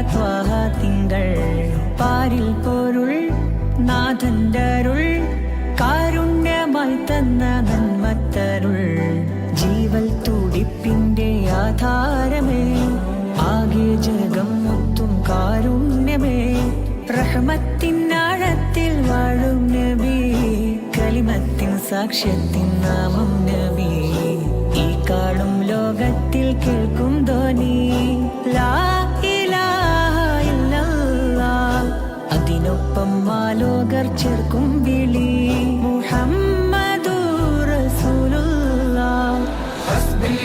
ത്വാഹ തിങ്കൾ പാരിൽ പൊരുൾ നാഥന്റരുൾ കാരുണ്യമായി തന്ന നന്മത്തരുൾ ജീവൽ തുടിപ്പിന്റെ ആധാരമേ ആകെ ജഗം മൊത്തം കാരുണ്യമേ റഹ്മത്തിൻ ആഴത്തിൽ വാഴും നബി കലിമത്തിൻ സാക്ഷ്യത്തിൻ നാമം നബി ഈ കാളും ലോകത്തിൽ കേൾക്കും ധ്വനി ലാ ഇലാഹ ഇല്ലല്ലാഹ് അതിനൊപ്പം മാലോകർ ചേർക്കും വിളി മുഹമ്മദുർ റസൂലുള്ളാഹ് ഹസ്ബി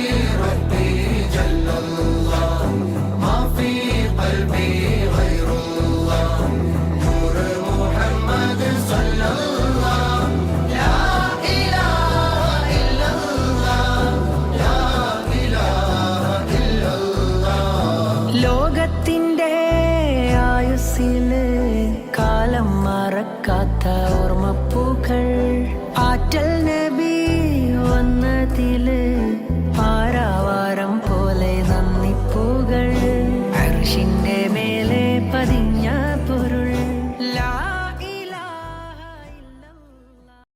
റബ്ബി ജല്ലല്ലാഹ് മാ ഫീ ഖൽബി ഗൈറുല്ലാഹ് നൂർ മുഹമ്മദ് സല്ലല്ലാഹ് ലാ ഇലാഹ ഇല്ലല്ലാഹ് ലാ ഇലാഹ ഇല്ലല്ലാഹ് ലോകത്തിന്റെ ആയുസ്സില് കാലം മറക്കാത്ത ഓർമ്മപ്പൂക്കൾ ആറ്റൽ നബി വന്നതില്